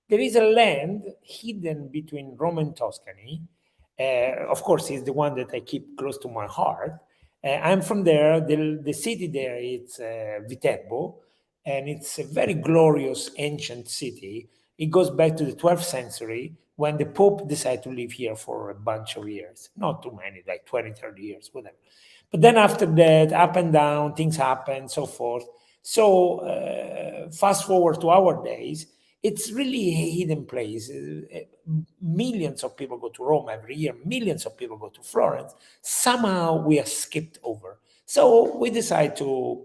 There is a land hidden between Rome and Tuscany. Of course, it's the one that I keep close to my heart. I'm from there. The city there is Viterbo, and it's a very glorious ancient city. It goes back to the 12th century when the Pope decided to live here for a bunch of years. Not too many, like 20, 30 years, whatever. But then after that, up and down, things happen, so forth. So fast forward to our days, it's really a hidden place. Millions of people go to Rome every year. Millions of people go to Florence. Somehow we are skipped over. So we decide to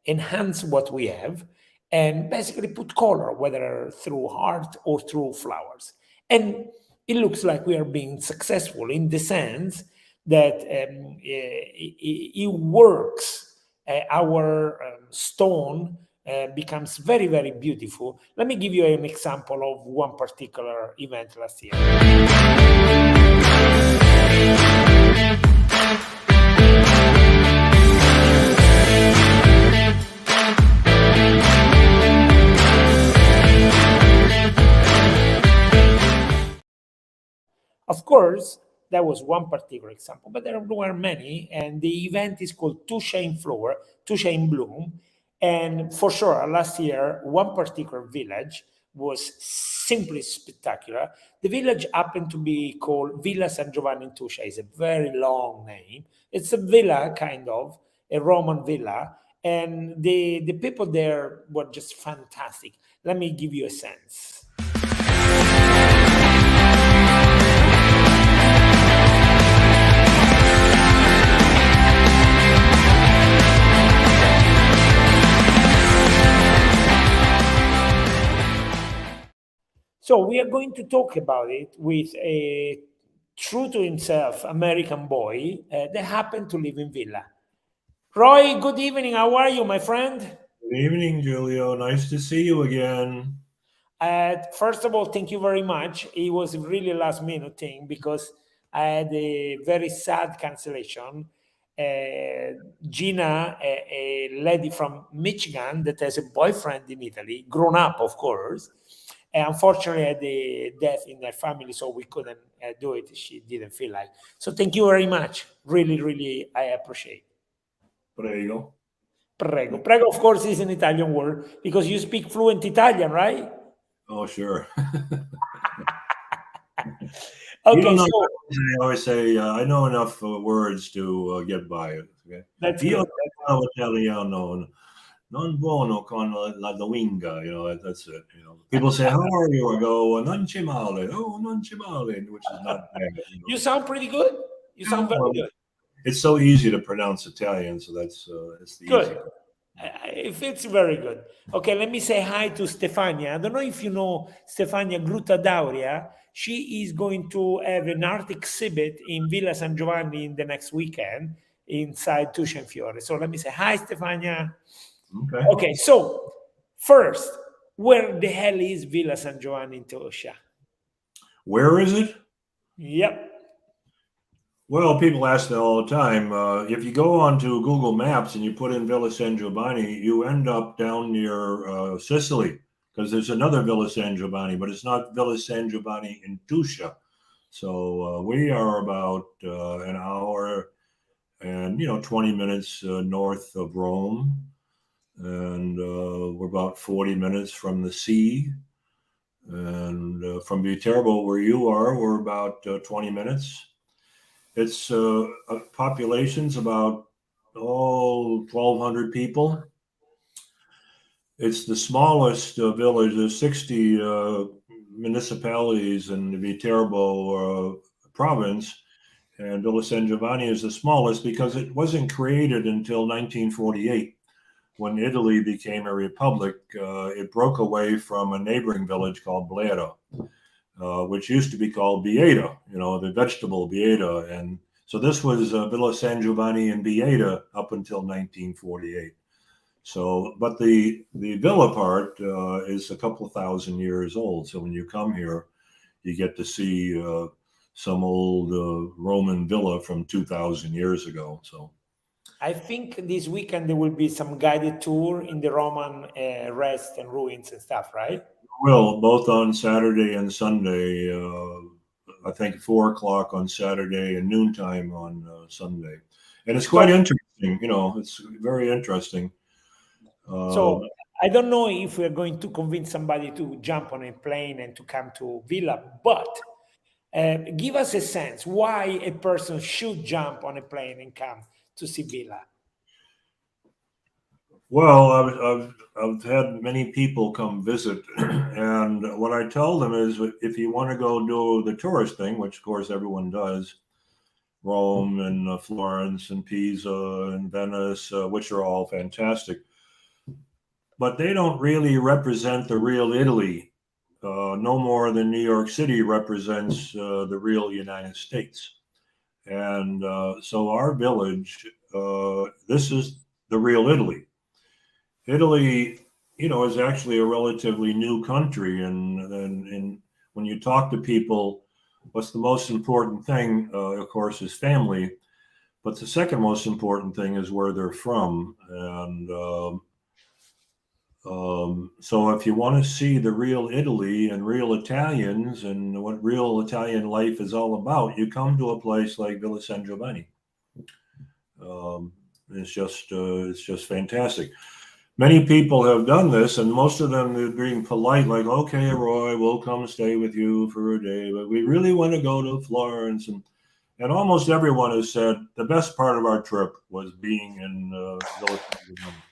enhance what we have and basically put color, whether through art or through flowers. And it looks like we are being successful in the sense that it works. Our stone becomes very, very beautiful. Let me give you an example of one particular event last year. Of course, that was one particular example, but there were many, and the event is called Tuscia in Flower, Tuscia in Bloom. And for sure, last year, one particular village was simply spectacular. The village happened to be called Villa San Giovanni in Tuscia. It's a very long name. It's a villa, kind of, a Roman villa. And the people there were just fantastic. Let me give you a sense. So we are going to talk about it with a true to himself American boy that happened to live in Villa. Roy, good evening. How are you, my friend? Good evening, Giulio. Nice to see you again. First of all, thank you very much. It was a really last minute thing because I had a very sad cancellation. Gina, a lady from Michigan that has a boyfriend in Italy, grown up, of course, unfortunately had a death in her family, so we couldn't do it. She didn't feel like. So thank you very much. Really, really, I appreciate. Prego. Prego. Prego, of course, is an Italian word because you speak fluent Italian, right? Oh, sure. Okay, so I always say I know enough words to get by. Okay? that's Io good. parlo italiano non buono con la lingua. That's it. People say, "How are you?" I go, "Non c'è male." Oh, non c'è male, which is not bad. You sound pretty good. You sound very good. It's so easy to pronounce Italian, so that's the Good. easy part. It fits very good. Okay, let me say hi to Stefania. I don't know if you know Stefania Gruttadauria. She is going to have an art exhibit in Villa San Giovanni in the next weekend inside Tuscia and Fiore. So let me say hi, Stefania. Okay. Okay, so first, where the hell is Villa San Giovanni in Tuscia? Where is it? Yep. Well, people ask that all the time. If you go onto Google Maps and you put in Villa San Giovanni, you end up down near Sicily because there's another Villa San Giovanni, but it's not Villa San Giovanni in Tuscia. So we are about an hour and 20 minutes north of Rome, and we're about 40 minutes from the sea. And from Viterbo, where you are, we're about 20 minutes. Its population's about 1,200 people. It's the smallest village. There's 60 municipalities in the Viterbo province, and Villa San Giovanni is the smallest because it wasn't created until 1948. When Italy became a republic, it broke away from a neighboring village called Bleda. Which used to be called Bieta, the vegetable Bieta. And so this was Villa San Giovanni in Bieta up until 1948. So, but the villa part is a couple of thousand years old. So when you come here, you get to see some old Roman villa from 2,000 years ago. So I think this weekend there will be some guided tour in the Roman rest and ruins and stuff, right? will, both on Saturday and Sunday. I think 4 o'clock on Saturday and noontime on Sunday. And it's quite So, interesting. It's very interesting. so Um, I don't know if we're going to convince somebody to jump on a plane and to come to Villa, but give us a sense why a person should jump on a plane and come to see Villa. well, I've had many people come visit, and what I tell them is if you want to go do the tourist thing, which of course everyone does, Rome and Florence and Pisa and Venice, which are all fantastic, but they don't really represent the real Italy, no more than New York City represents the real United States. And so our village, this is the real Italy. Italy, is actually a relatively new country, and when you talk to people, what's the most important thing, of course, is family. But the second most important thing is where they're from, and so if you want to see the real Italy and real Italians and what real Italian life is all about, you come to a place like Villa San Giovanni. Um, it's just fantastic. Many people have done this, and most of them are being polite, like, "Okay, Roy, we'll come stay with you for a day, but we really want to go to Florence." And almost everyone has said the best part of our trip was being in Villa San Giovanni.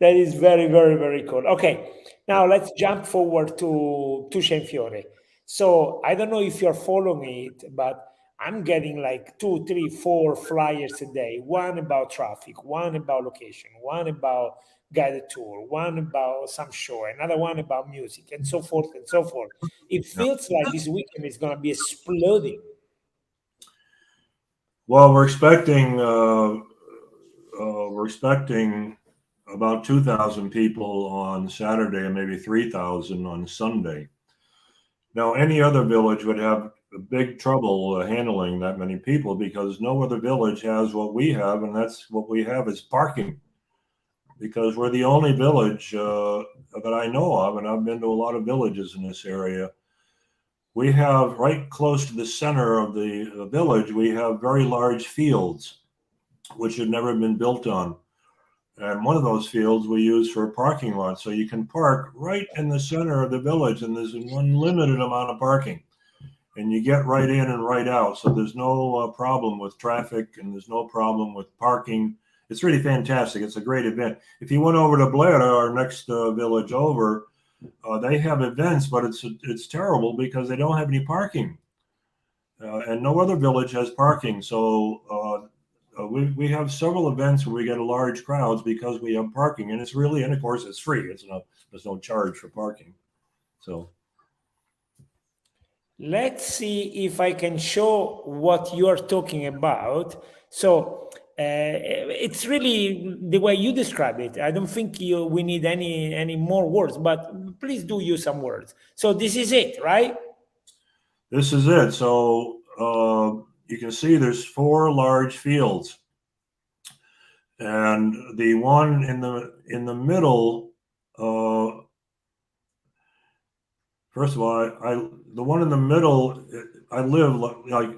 That is very, very, very cool. Okay, now let's jump forward to Tuscia Fiore. So I don't know if you're following it, but I'm getting like 2, 3, 4 flyers a day. One about traffic, one about location, one about guided tour, one about some show, another one about music, and so forth and so forth. It Yeah. feels like this weekend is going to be exploding. Well, we're expecting about 2,000 people on Saturday and maybe 3,000 on Sunday. Now, any other village would have a big trouble handling that many people because no other village has what we have, and that's what we have is parking. Because we're the only village that I know of, and I've been to a lot of villages in this area. We have right close to the center of the village, we have very large fields which had never been built on. And one of those fields we use for a parking lot. So you can park right in the center of the village, and there's an unlimited amount of parking. And you get right in and right out. So there's no problem with traffic, and there's no problem with parking. It's really fantastic. It's a great event. If you went over to Blair, our next village over, they have events, but it's terrible because they don't have any parking. And no other village has parking. So we have several events where we get large crowds because we have parking, and and of course it's free. There's no charge for parking. So Let's see if I can show what you're talking about. So it's really the way you describe it. I don't think we need any more words, but please do use some words. So this is it, right? this is it. So you can see there's 4 large fields, and the one in the middle. First of all, the one in the middle, I live like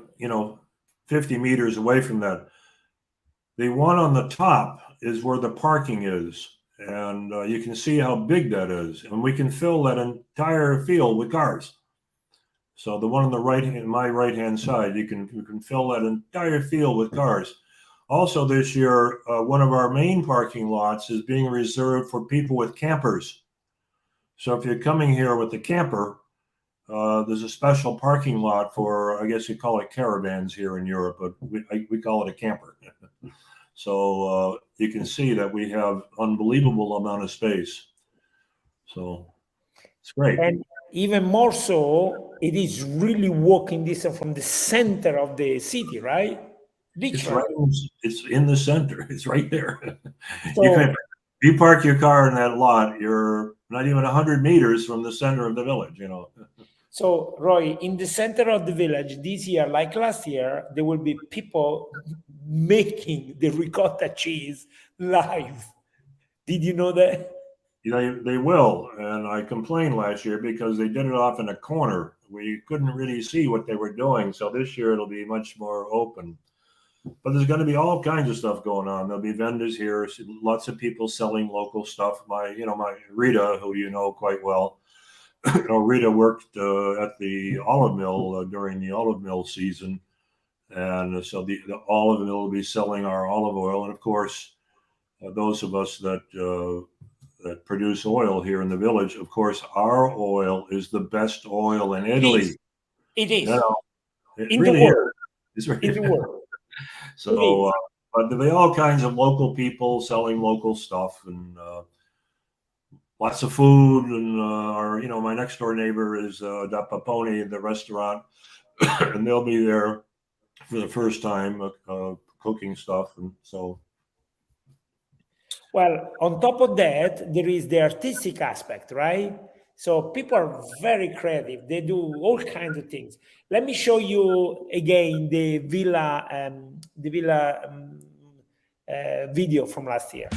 50 meters away from that. The one on the top is where the parking is, and you can see how big that is, and we can fill that entire field with cars. So the one on the my right hand side, you can fill that entire field with cars. Also, this year, one of our main parking lots is being reserved for people with campers. So if you're coming here with a camper, there's a special parking lot for, I guess you call it caravans here in Europe, but we call it a camper. So you can see that we have unbelievable amount of space. So it's great. And even more so, it is really walking distance from the center of the city, right? It's Literally. right. It's in the center. It's right there. You So can you park your car in that lot, you're not even 100 meters from the center of the village. So, Roy, in the center of the village this year, like last year, there will be people making the ricotta cheese live. Did you know that? They will, and I complained last year because they did it off in a corner. We couldn't really see what they were doing, so this year it'll be much more open. But there's going to be all kinds of stuff going on. There'll be vendors here, lots of people selling local stuff. My Rita, who you know quite well, Rita worked at the olive mill during the olive mill season, and so the olive mill will be selling our olive oil, and of course, those of us that produce oil here in the village, of course, our oil is the best oil in It Italy. is. It is. You know, it In the really is. world. It's really, In the world. It so, is. but there'll be all kinds of local people selling local stuff and lots of food. And my next door neighbor is Da Paponi, the restaurant, and they'll be there for the first time cooking stuff. And so, Well, on top of that, there is the artistic aspect, right? So people are very creative. They do all kinds of things. Let me show you again the villa video from last year.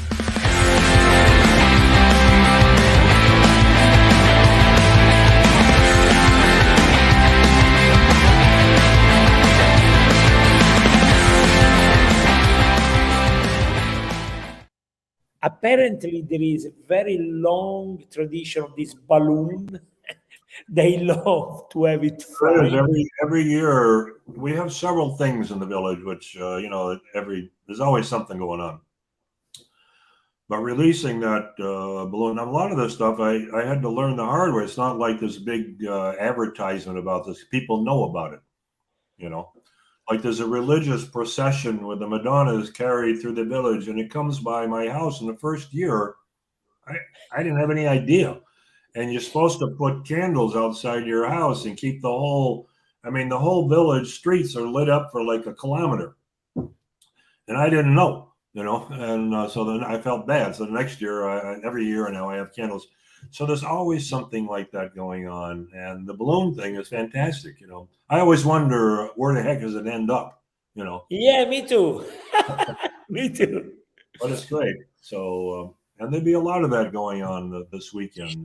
Apparently, there is a very long tradition of this balloon. They love to have it there is flying. every year we have several things in the village, which there's always something going on. But releasing that balloon, a lot of this stuff I had to learn the hard way. It's not like this big advertisement about this. People know about it, Like there's a religious procession where the Madonna is carried through the village, and it comes by my house. In the first year, I didn't have any idea. And you're supposed to put candles outside your house and keep the whole village streets are lit up for like a kilometer. And I didn't know, and so then I felt bad. So the next year, every year now I have candles. So there's always something like that going on. And the balloon thing is fantastic. I always wonder where the heck does it end up, Yeah, me too. Me too. But it's great. So, and there'd be a lot of that going on this weekend,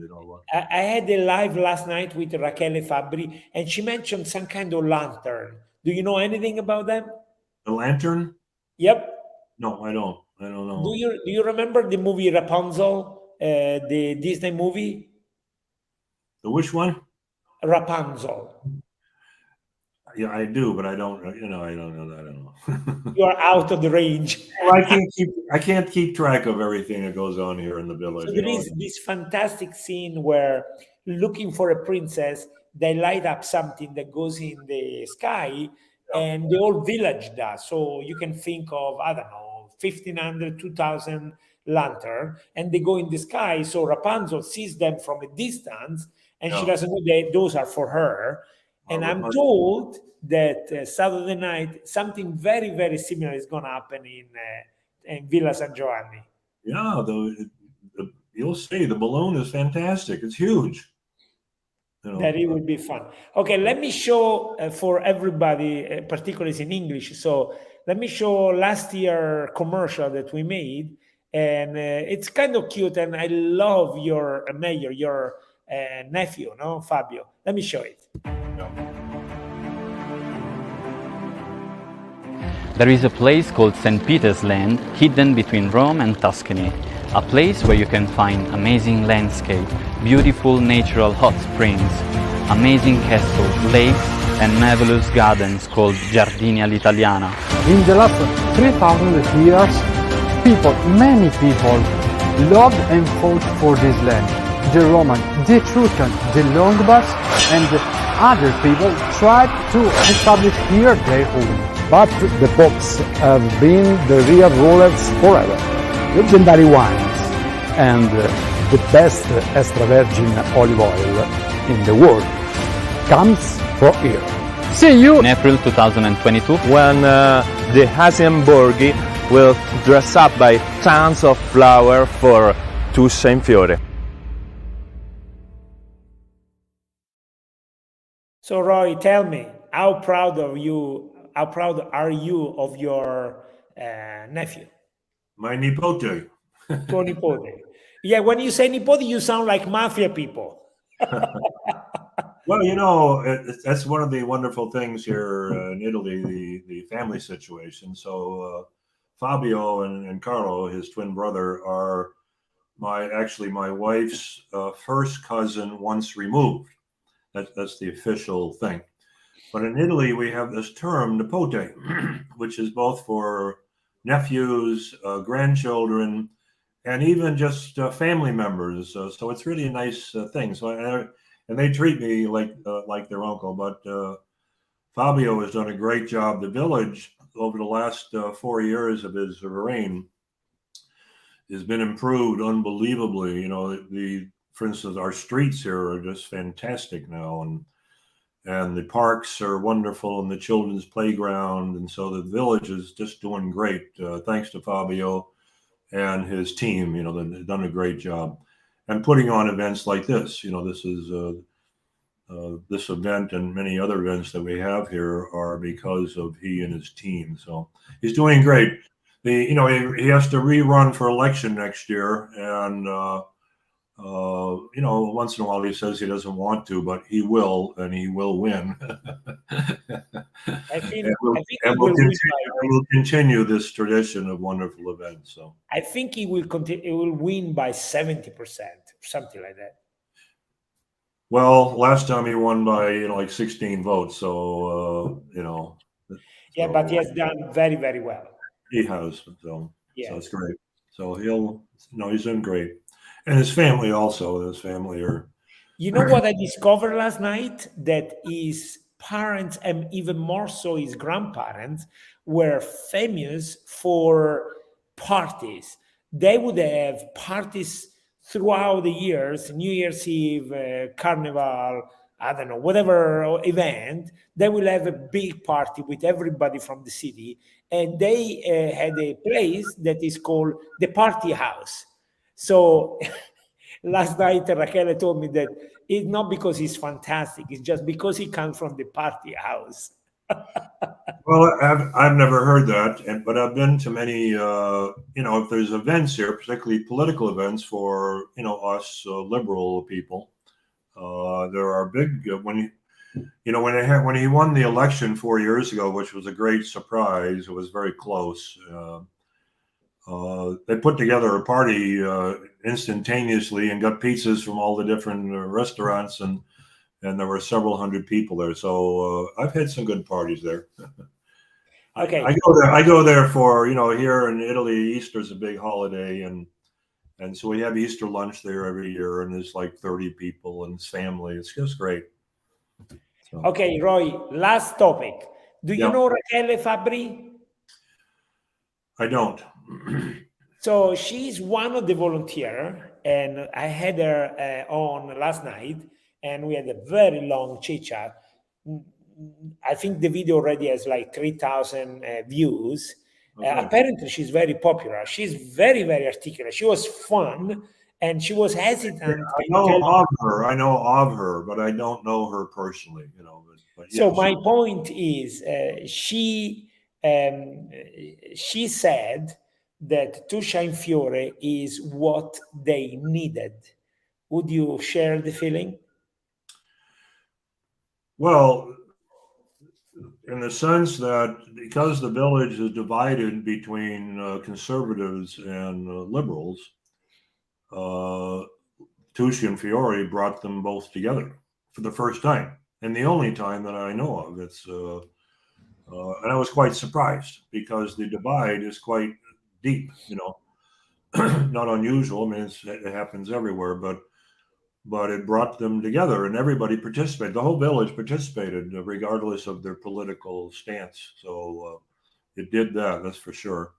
I had a live last night with Rachele Fabbri, and she mentioned some kind of lantern. Do you know anything about them? The lantern? Yep. No, I don't. I don't know. Do you remember the movie Rapunzel, the Disney movie? The which one? Rapunzel. Yeah, I do, but I don't. I don't know that. I don't know. You are out of the range. Well, I can't keep track of everything that goes on here in the village. So there is this fantastic scene where, looking for a princess, they light up something that goes in the sky, and the whole village does. So you can think of, I don't know, 1,500, 2,000 lantern, and they go in the sky. So Rapunzel sees them from a distance, and she doesn't know that those are for her. And I'm told that Saturday night, something very, very similar is going to happen in Villa San Giovanni. Yeah, you'll see the balloon is fantastic. It's huge. That it will be fun. Okay, let me show for everybody, particularly in English. So let me show last year commercial that we made, and it's kind of cute. And I love your mayor, your nephew, no, Fabio. Let me show it. There is a place called St. Peter's Land, hidden between Rome and Tuscany. A place where you can find amazing landscape, beautiful natural hot springs, amazing castles, lakes, and marvelous gardens called Giardini all'Italiana. In the last 3,000 years, many people loved and fought for this land. The Romans, the Etruscans, the Longobards, and other people tried to establish here their home. But the popes have been the real rulers forever. Legendary wines and the best extra virgin olive oil in the world comes from here. See you in April 2022 when the Hasienborghi will dress up by tons of flower for Tuscia in Fiore. So Roy, tell me, how proud are you of your nephew? My nipote. Tuo nipote. Yeah, when you say nipoti, you sound like mafia people. Well, that's one of the wonderful things here in Italy, the family situation. So Fabio and Carlo, his twin brother, are my wife's first cousin once removed. That's the official thing. But in Italy, we have this term nipote, which is both for nephews, grandchildren, and even just family members. So it's really a nice thing. And they treat me like their uncle. But Fabio has done a great job. The village over the last 4 years of his reign has been improved unbelievably. For instance, our streets here are just fantastic now, and the parks are wonderful, and the children's playground, and so the village is just doing great. Thanks to Fabio and his team, they've done a great job, and putting on events like this. This is this event and many other events that we have here are because of he and his team. So he's doing great. He has to rerun for election next year, and once in a while he says he doesn't want to, but he will, and he will win. I think, and we'll, I think and he we'll will win we'll continue this tradition of wonderful events. So I think he will continue. He will win by 70%, something like that. well, last time he won by like 16 votes. So Yeah, but he has done very, very well. he has. So Yes. it's great. So he's doing great, and his family also. His family are. You know what I discovered last night? That his parents, and even more so his grandparents, were famous for parties. They would have parties throughout the years, New Year's Eve, Carnival, I don't know, whatever event. They will have a big party with everybody from the city. And they had a place that is called the Party House. So last night, Raquel told me that it's not because he's fantastic, it's just because he comes from the party house. Well, I've never heard that, but I've been to many. If there's events here, particularly political events for us liberal people, there are big when he won the election 4 years ago, which was a great surprise. It was very close. They put together a party instantaneously and got pizzas from all the different restaurants, and there were several hundred people there. So I've had some good parties there. Okay. I go there for here in Italy, Easter's a big holiday, and so we have Easter lunch there every year, and there's like 30 people and his family. It's just great. So, Okay, Roy, last topic. Do you Yeah. know Raquel Fabri? I don't. So she's one of the volunteer, and I had her on last night, and we had a very long chit chat. I think the video already has like 3,000 views. Okay. Apparently, she's very popular. She's very, very articulate. She was fun, and she was hesitant. I know of her, but I don't know her personally. But So yes. my point is, she said that Tuscia in Fiore is what they needed. Would you share the feeling? Well, in the sense that because the village is divided between conservatives and liberals, Tuscia and Fiore brought them both together for the first time, and the only time that I know of. And I was quite surprised because the divide is quite deep. Not unusual. I mean, it happens everywhere, but it brought them together, and everybody participated. The whole village participated, regardless of their political stance. So it did that. That's for sure.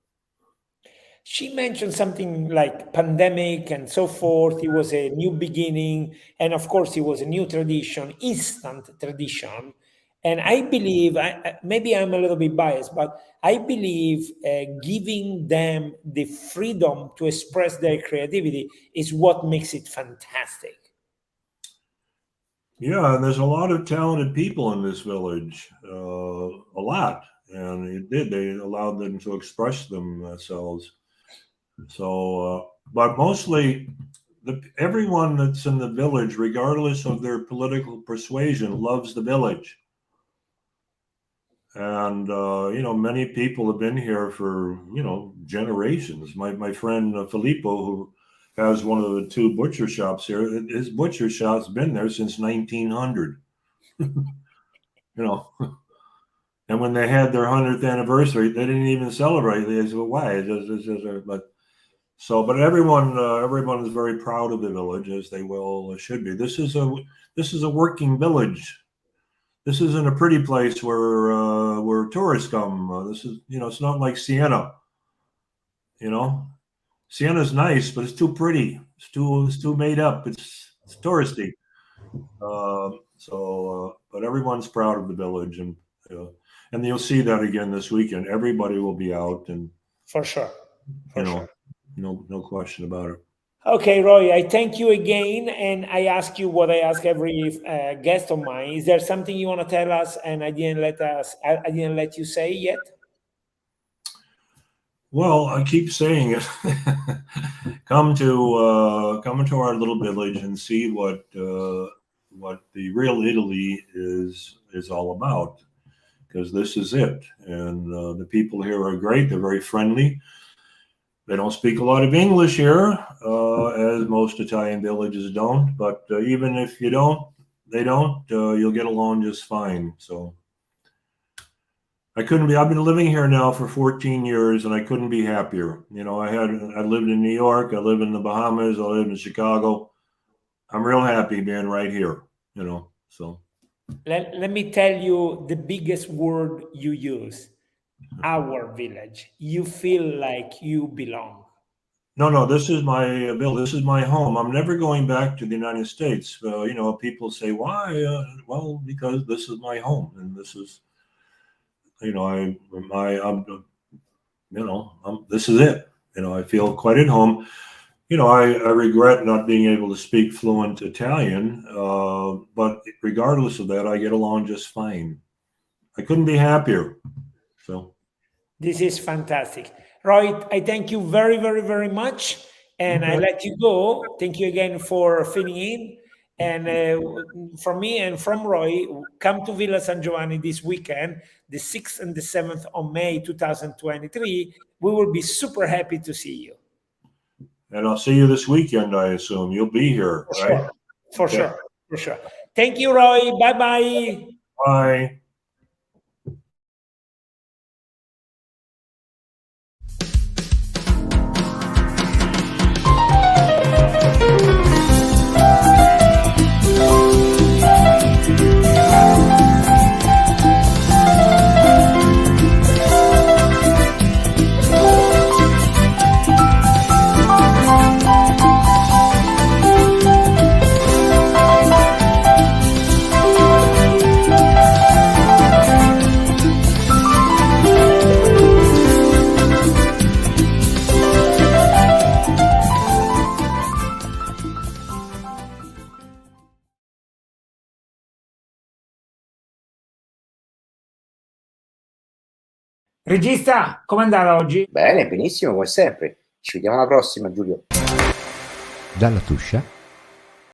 She mentioned something like pandemic and so forth. It was a new beginning, and of course, it was a new tradition, instant tradition. And I believe, maybe I'm a little bit biased, but I believe giving them the freedom to express their creativity is what makes it fantastic. Yeah, and there's a lot of talented people in this village, a lot, and they allowed them to express themselves. So, but mostly, everyone that's in the village, regardless of their political persuasion, loves the village. And, many people have been here for, generations. My friend Filippo, who has one of the 2 butcher shops here, his butcher shop's been there since 1900. And when they had their 100th anniversary, they didn't even celebrate. They said, well, why? But everyone is very proud of the village, as they well should be. This is a working village. This isn't a pretty place where tourists come. This is, it's not like Siena. Siena's nice, but it's too pretty. It's too made up. It's touristy. But everyone's proud of the village, and you'll see that again this weekend. Everybody will be out, and For sure. Sure. no question about it. Okay, Roy, I thank you again, and I ask you what I ask every guest of mine. Is there something you want to tell us, and I didn't let you say yet? Well, I keep saying it. Come to our little village and see what the real Italy is all about, because this is it. And the people here are great. They're very friendly. They don't speak a lot of English here, as most Italian villages don't. But even if they don't, you'll get along just fine. So I've been living here now for 14 years, and I couldn't be happier. I lived in New York, I live in the Bahamas, I live in Chicago. I'm real happy being right here, so. Let me tell you the biggest word you use, our village. You feel like you belong. No, this is my village. This is my home. I'm never going back to the United States. People say, why? Well, because this is my home, and this is, this is it. I feel quite at home. I regret not being able to speak fluent Italian, but regardless of that, I get along just fine. I couldn't be happier. So this is fantastic. Roy, I thank you very, very, very much, and I let you go. Thank you again for filling in. And from me and from Roy, come to Villa San Giovanni this weekend, the 6th and the 7th of May 2023. We will be super happy to see you. And I'll see you this weekend, I assume. You'll be here, right? For sure. Thank you, Roy. Bye-bye. Bye. Regista, com'è andata oggi? Bene, benissimo, come sempre. Ci vediamo alla prossima, Giulio. Dalla Tuscia